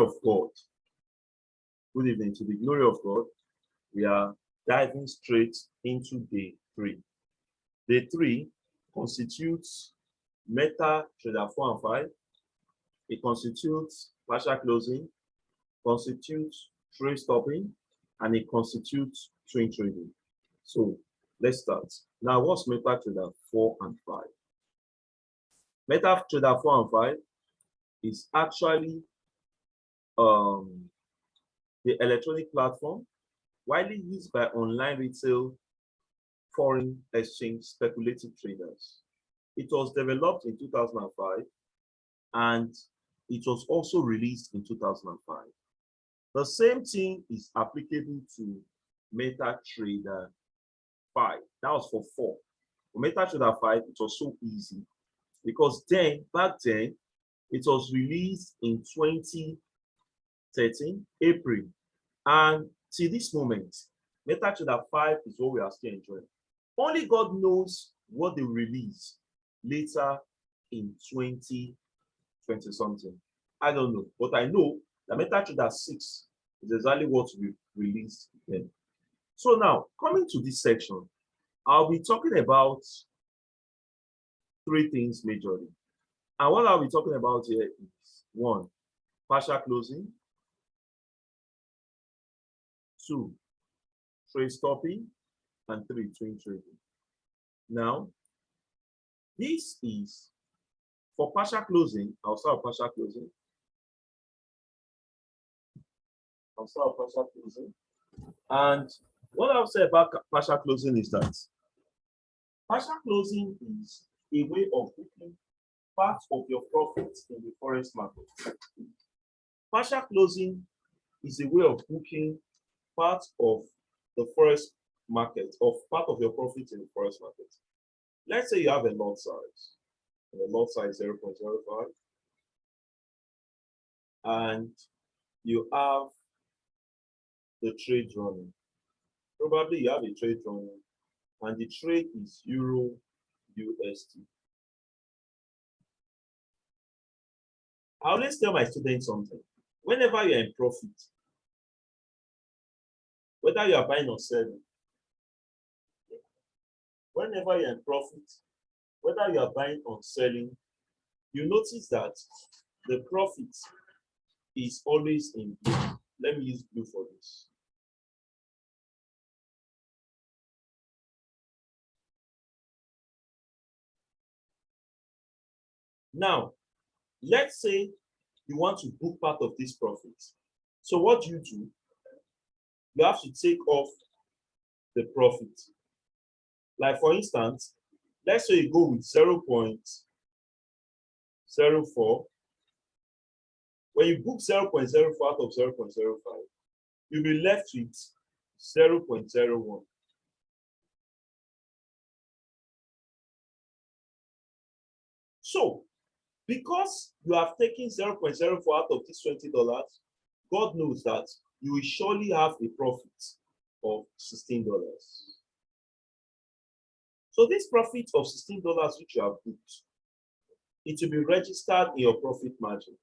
of God. Good evening. To the glory of God, we are diving straight into day 3. Day 3 constitutes Metatrader 4 and 5. It constitutes partial closing, constitutes trade stopping, and it constitutes swing trading. So let's start. Now, what's Metatrader 4 and 5? Metatrader 4 and 5 is actually the electronic platform widely used by online retail foreign exchange speculative traders. It was developed in 2005 and it was also released in 2005. The same thing is applicable to Metatrader 5. That was for 4. For Metatrader 5, it was so easy because back then, it was released in 2013, April. And till this moment, Metatrader 5 is what we are still enjoying. Only God knows what they will release later in 2020 something. I don't know. But I know that Metatrader 6 is exactly what we released then. So now, coming to this section, I'll be talking about 3 things majorly. And what I'll be talking about here is 1, partial closing. 2, trade stopping. And 3, swing trading. Now, this is for partial closing. I'll start with partial closing. And what I'll say about partial closing is that partial closing is a way of booking part of your profits in the forex market. Partial closing is a way of booking part of the forex market, of part of your profits in the forex market. Let's say you have a lot size, and the lot size 0.05, and you have the trade running. Probably you have a trade running, and the trade is Euro USD. I always tell my students something. Whenever you're in profit, whether you are buying or selling, whenever you're in profit, whether you are buying or selling, you notice that the profit is always in blue. Let me use blue for this. Now, let's say you want to book part of this profit. So what do? You have to take off the profit. Like for instance, let's say you go with 0.04. When you book 0.04 out of 0.05, you'll be left with 0.01. So, because you have taken 0.04 out of this $20, God knows that you will surely have a profit of $16. So this profit of $16 which you have booked, it will be registered in your profit margin.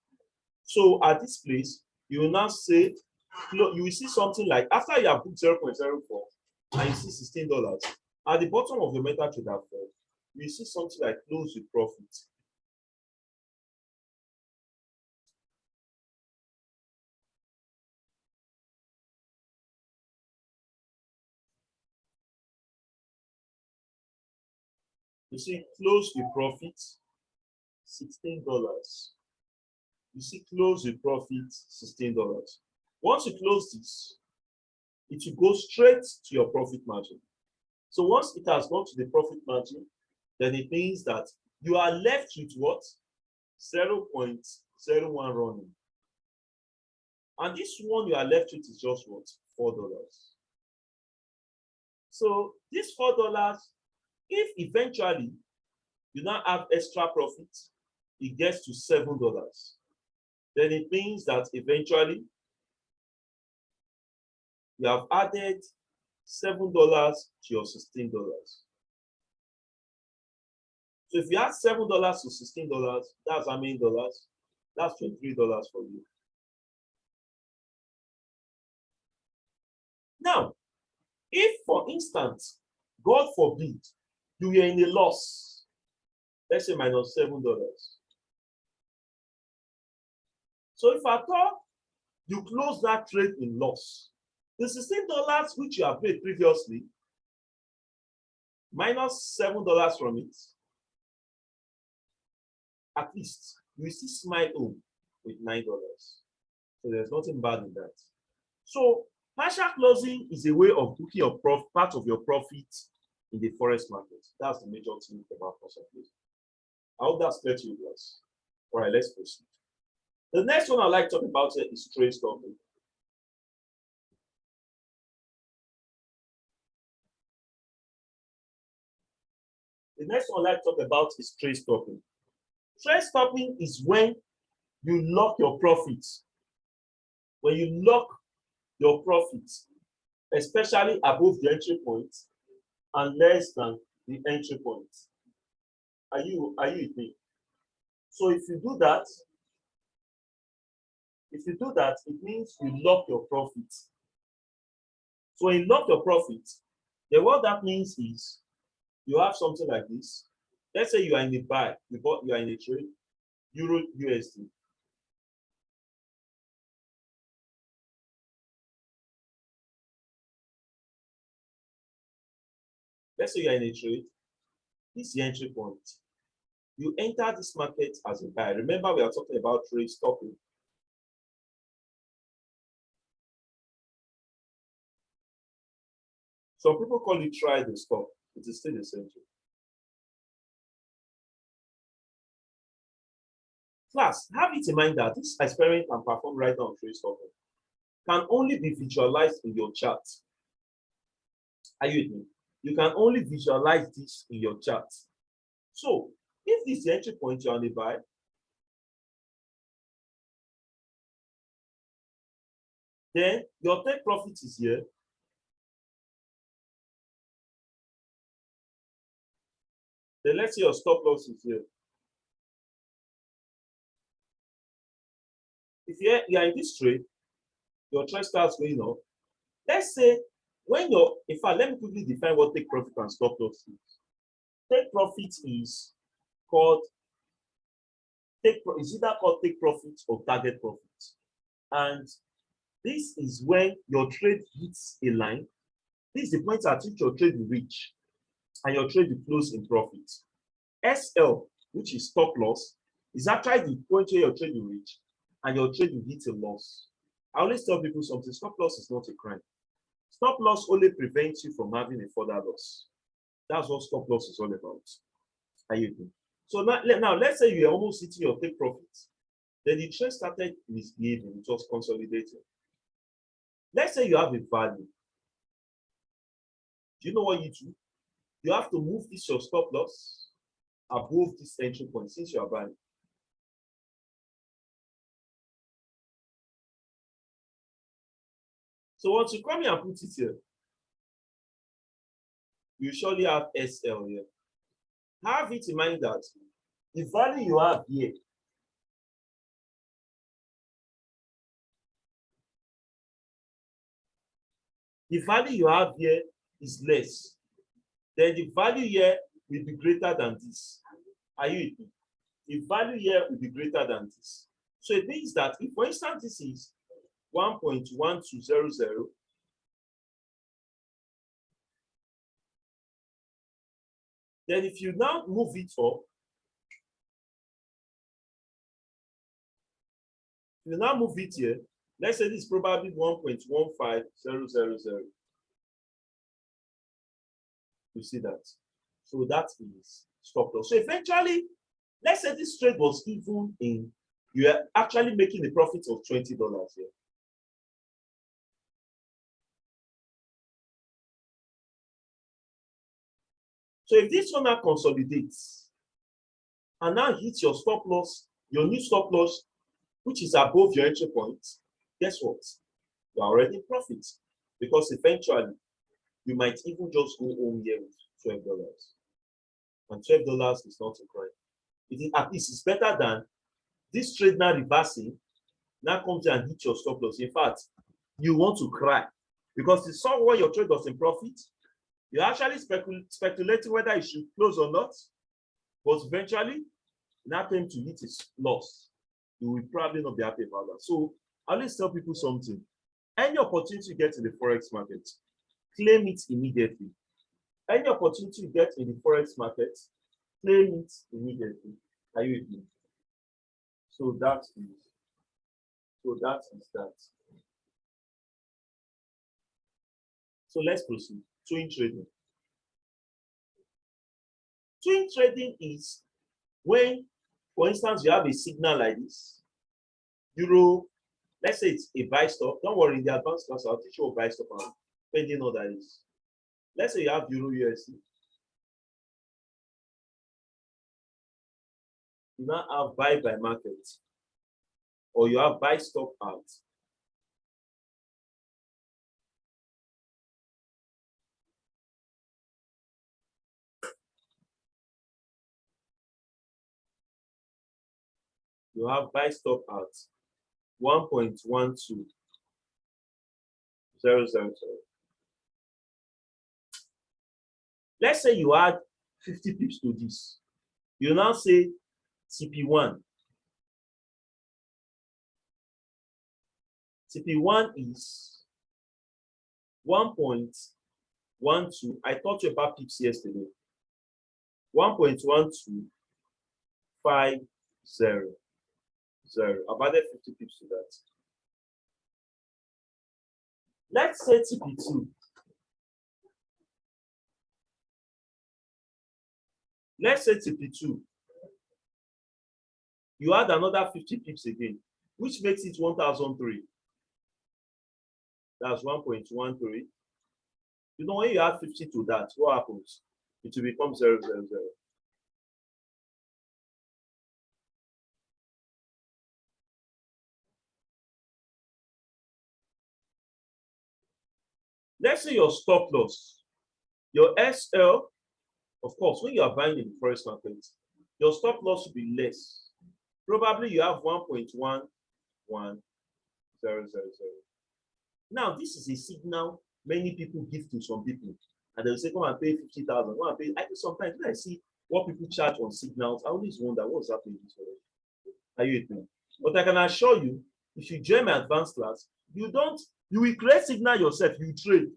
So at this place, you will now say, you will see something like, after you have booked 0.04 and you see $16, at the bottom of the Metatrader 4, you see something like close with profit. You see close with profit, $16. You see close with profit, $16. Once you close this, it will go straight to your profit margin. So once it has gone to the profit margin, then it means that you are left with what? 0.01 running. And this one you are left with is just what? $4. So this $4, if eventually you now have extra profit, it gets to $7. Then it means that eventually you have added $7 to your $16. So if you add $7 to $16, that's how many dollars? That's $23 for you. Now, if for instance, God forbid, you were in a loss, let's say -$7. So if at all you close that trade in loss, the $16 which you have paid previously, -$7 from it, at least you still smile home with $9. So there's nothing bad in that. So partial closing is a way of booking your part of your profit in the forex market. That's the major thing about partial closing. I hope that's clear to you guys. All right, let's proceed. The next one I'd like to talk about is trade stopping. The next one I'd like to talk about is trade stopping. Trade stopping is when you lock your profits. When you lock your profits, especially above the entry point and less than the entry point. Are you with me? So if you do that, it means you lock your profits. So when you lock your profits, then what that means is you have something like this. Let's say you are in a buy, you are in a trade, Euro USD. Let's say you are in a trade, this is the entry point. You enter this market as a buy. Remember, we are talking about trade stopping. Some people call it try to stop. It is still the same thing. Class, have it in mind that this experiment can perform right now on trade stopping can only be visualized in your chart. Are you with me? You can only visualize this in your chart. So if this is the entry point you're on the buy, then your take profit is here. Then let's say your stop loss is here. If you are in this trade, your trade starts going up. Let's say when in fact, let me quickly define what take profit and stop loss is. Take profit is called is either called take profit or target profit. And this is when your trade hits a line. This is the point at which your trade will reach and your trade will close in profit. SL, which is stop loss, is actually the point where your trade will reach and your trade will hit a loss. I always tell people something: stop loss is not a crime. Stop loss only prevents you from having a further loss. That's what stop loss is all about. Are you with me? So now let's say you are almost hitting your take profit. Then the trend started misbehaving, it was consolidating. Let's say you have a value. Do you know what you do? You have to move this your stop loss above this entry point since you are buying. So once you come here and put it here, you surely have SL here. Have it in mind that the value you have here is less. Then the value here will be greater than this. Are you with me? The value here will be greater than this. So it means that if, for instance, this is 1.1200, then if you now move it up, you now move it here, let's say this is probably 1.15000. You see that? So that is stop loss. So eventually, let's say this trade was even in, you are actually making a profit of $20 here. So if this one now consolidates and now hits your stop loss, your new stop loss, which is above your entry point, guess what? You are already in profit, because eventually you might even just go home here with $12. And $12 is not a crime. At least it's better than this trade now reversing, now comes and hit your stop loss. In fact, you want to cry because you saw when your trade was in profit, you're actually speculating whether it should close or not, but eventually, now came to hit its loss. You will probably not be happy about that. So I always tell people something. Any opportunity you get in the Forex market, claim it immediately. Any opportunity you get in the Forex market, claim it immediately. Are you with me? So that is that. So let's proceed. Swing trading. Swing trading is when, for instance, you have a signal like this, euro, let's say it's a buy stop. Don't worry, in the advanced class, I'll teach you what buy stop and pending order is. Let's say you have euro USD. You now have buy by market, or you have buy stop out. You have buy stop out 1.12000. Let's say you add 50 pips to this. You now say CP1. CP1 is 1.12. I taught you about pips yesterday. 1.1250. I've added 50 pips to that. Let's say TP2. Let's say TP2. You add another 50 pips again, which makes it 1003. That's 1.13. You know, when you add 50 to that, what happens? It will become 000. Let's say your stop loss, your SL, of course, when you are buying in the Forex market, your stop loss will be less. Probably you have 1.11000. Now, this is a signal many people give to some people, and they'll say, come and pay 50,000. Come and pay. I think sometimes when I see what people charge on signals, I always wonder what's happening this way. Are you with me? But I can assure you, if you join my advanced class, you will create signal yourself, you trade,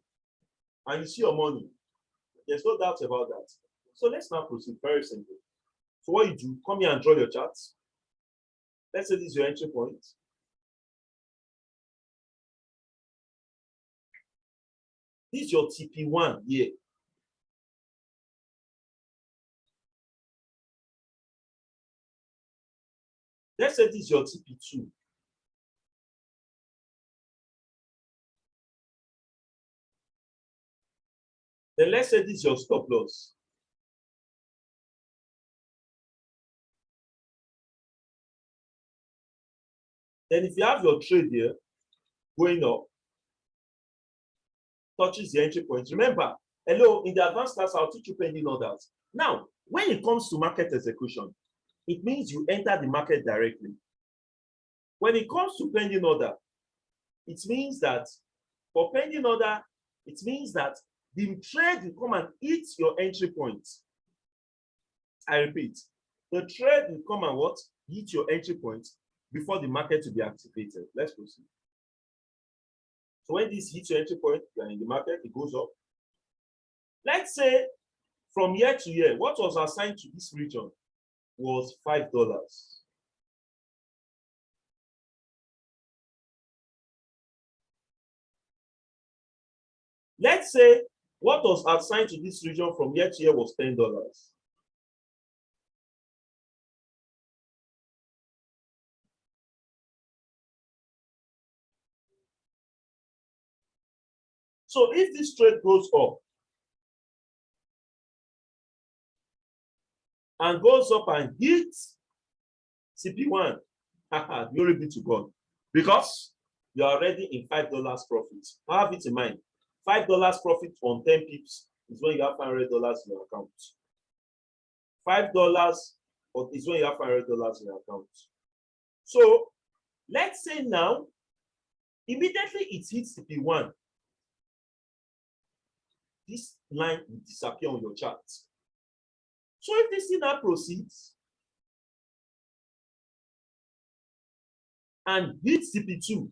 and you see your money. There's no doubt about that. So let's now proceed. Very simple. So what you do, come here and draw your charts. Let's say this is your entry point. This is your TP1 here. Let's say this is your TP2. Then let's say this is your stop loss. Then if you have your trade here going up, touches the entry point. Remember, hello, in the advanced class, I'll teach you pending orders. Now, when it comes to market execution, it means you enter the market directly. When it comes to pending order, it means that for pending order, it means that the trade will come and hit your entry point. I repeat, the trade will come and what? Hit your entry point before the market will be activated. Let's proceed. So when this hits your entry point, you are in the market, it goes up. Let's say from year to year, what was assigned to this region was $5. Let's say what was assigned to this region from year to year was $10. So if this trade goes up and goes up and hits CP1, glory be to God, because you're already in $5 profit. Have it in mind. $5 profit on 10 pips is when you have $500 in your account. $5 is when you have $500 in your account. So let's say now, immediately it hits CP1. this line will disappear on your chart. So if this thing now proceeds and hits TP2,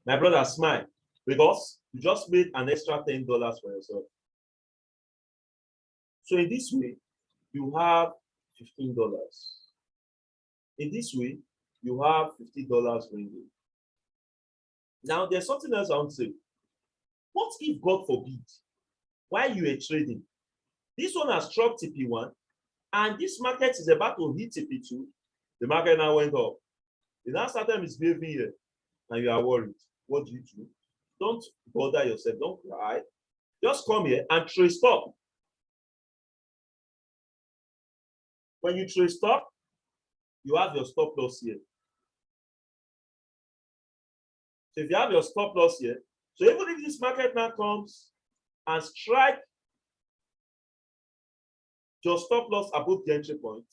my brother, smile, because you just made an extra $10 for yourself. So in this way, you have $15. In this way, you have $50 ringing. Now, there's something else I want to say. What if, God forbid, while you are trading, this one has struck TP1, and this market is about to hit TP2, the market now went up. The now started misbehaving here, and you are worried. What do? Don't bother yourself. Don't cry. Just come here and trade stop. When you trade stop, you have your stop loss here. So if you have your stop loss here, so even if this market now comes and strike your stop loss above the entry point,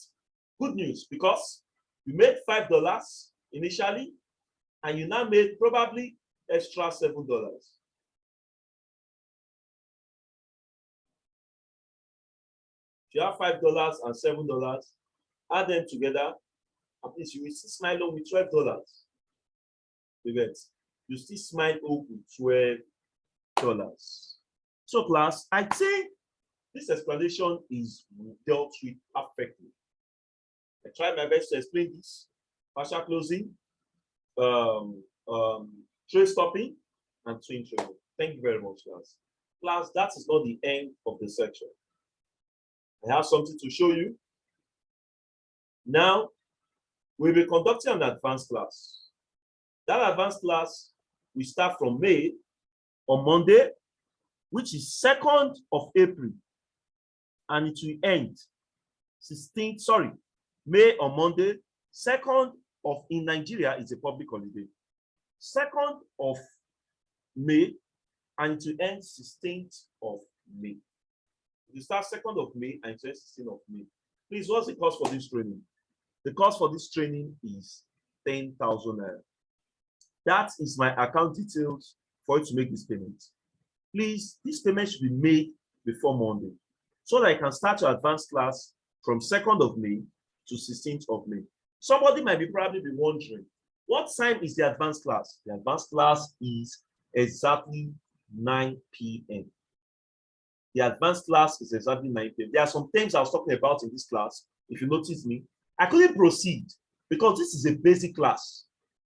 good news, because you made $5 initially, and you now made probably extra $7. If you have $5 and $7, add them together, at least you will still smile home with $12. You get? You still smile home with $12. So class, I'd say this explanation is dealt with perfectly. I tried my best to explain this. Partial closing, trade stopping, and twin trading. Thank you very much, class. Class, that is not the end of the section. I have something to show you. Now, we'll be conducting an advanced class. That advanced class will start from May on Monday, which is 2nd of April, and it will end 16th, May on Monday, 2nd of, in Nigeria, is a public holiday. 2nd of May, and it will end 16th of May. You start 2nd of May and it ends 16th of May. Please, what's the cost for this training? The cost for this training is 10,000 naira. That is my account details for you to make this payment. Please, this payment should be made before Monday, so that I can start your advanced class from 2nd of May to 16th of May. Somebody might probably be wondering, what time is the advanced class? The advanced class is exactly 9 p.m. The advanced class is exactly 9 p.m. There are some things I was talking about in this class. If you notice me, I couldn't proceed because this is a basic class.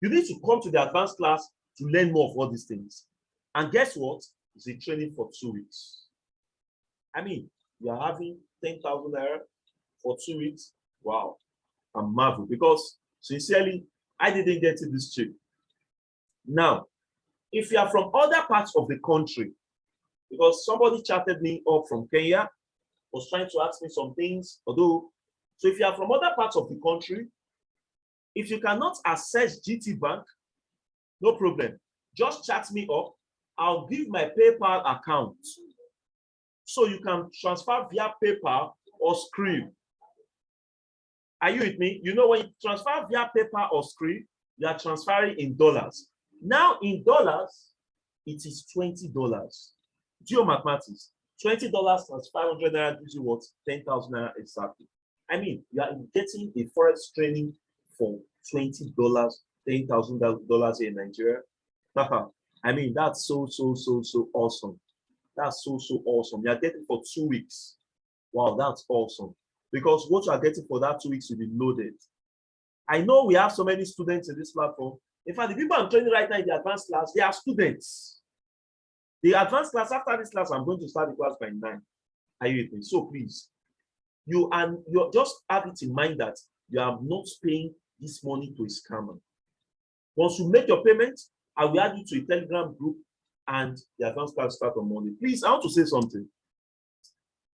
You need to come to the advanced class to learn more of all these things. And guess what? It's a training for 2 weeks. I mean, you are having 10,000 naira for 2 weeks. Wow, I'm marveled, because sincerely, I didn't get to this cheap. Now, if you are from other parts of the country, because somebody chatted me up from Kenya, was trying to ask me some things, so if you are from other parts of the country, if you cannot access GT Bank, no problem. Just chat me up. I'll give my PayPal account, so you can transfer via PayPal or Skrill. Are you with me? You know, when you transfer via PayPal or Skrill, you are transferring in dollars. Now in dollars, it is $20. Do mathematics. $20 plus 500 naira gives you what? 10,000 naira exactly. I mean, you are getting a forex training for $20, $10,000 in Nigeria. I mean, that's so awesome. That's so awesome. You are getting for 2 weeks. Wow, that's awesome. Because what you are getting for that 2 weeks will be loaded. I know we have so many students in this platform. In fact, the people I'm training right now in the advanced class, they are students. The advanced class, after this class, I'm going to start the class by 9. Are you with me? So please, you just have it in mind that you are not paying this money to a scammer. Once you make your payment, I will add you to a Telegram group, and the advanced class start on Monday. Please, I want to say something.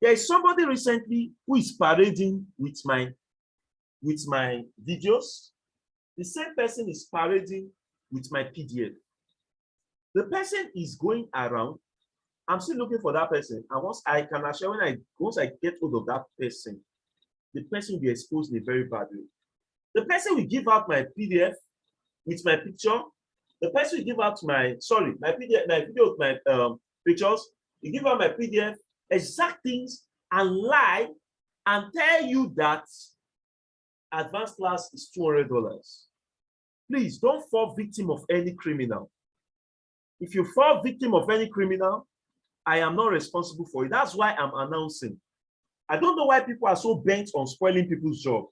There is somebody recently who is parading with my videos. The same person is parading with my PDF. The person is going around. I'm still looking for that person. And once I can assure, once I get hold of that person, the person will be exposed in a very bad way. The person will give out my PDF with my picture. The person will give out my PDF, my video with my pictures. He give her my PDF, exact things, and lie and tell you that advanced class is $200. Please don't fall victim of any criminal. If you fall victim of any criminal, I am not responsible for it. That's why I'm announcing. I don't know why people are so bent on spoiling people's job.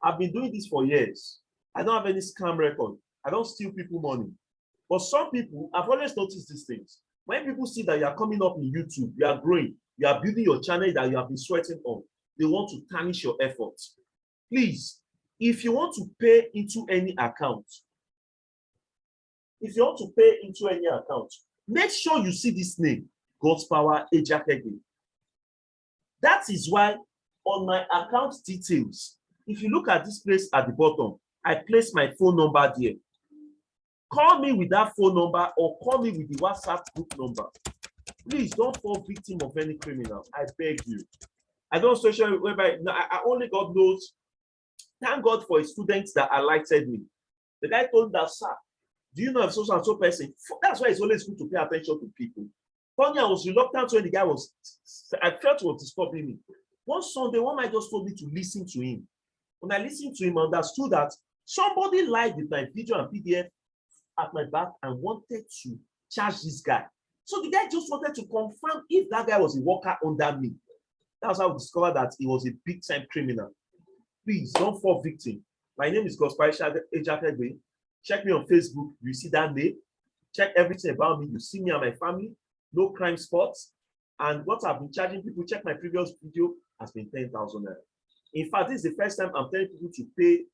I've been doing this for years. I don't have any scam record. I don't steal people money. But some people, I've always noticed these things. When people see that you are coming up in YouTube, you are growing, you are building your channel that you have been sweating on, they want to tarnish your efforts. Please, if you want to pay into any account, make sure you see this name, God's Power Ejakege. That is why on my account details, if you look at this place at the bottom, I place my phone number there. Call me with that phone number or call me with the WhatsApp group number. Please don't fall victim of any criminal. I beg you. I don't social whereby I only God knows. Thank God for a student that highlighted me. The guy told that, sir, do you know if so and so person? That's why it's always good to pay attention to people. Funny, I was reluctant when the guy was, I felt he was disturbing me. One Sunday, one man just told me to listen to him. When I listened to him, I understood that somebody liked with my video and PDF at my back and wanted to charge this guy. So the guy just wanted to confirm if that guy was a worker under me. That's how we discovered that he was a big-time criminal. Please don't fall victim. My name is Gospel Ejakegbe. Check me on Facebook. You see that name. Check everything about me. You see me and my family. No crime spots. And what I've been charging people, check my previous video, has been 10,000 naira. In fact, this is the first time I'm telling people to pay.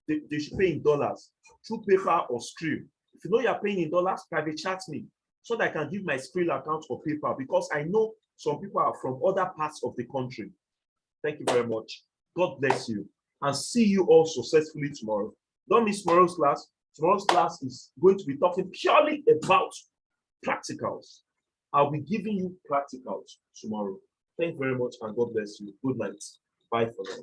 They should pay in dollars through PayPal or Skrill. If you know you're paying in dollars, private chat me so that I can give my Skrill account or PayPal, because I know some people are from other parts of the country. Thank you very much. God bless you. And see you all successfully tomorrow. Don't miss tomorrow's class. Tomorrow's class is going to be talking purely about practicals. I'll be giving you practicals tomorrow. Thank you very much and God bless you. Good night. Bye for now.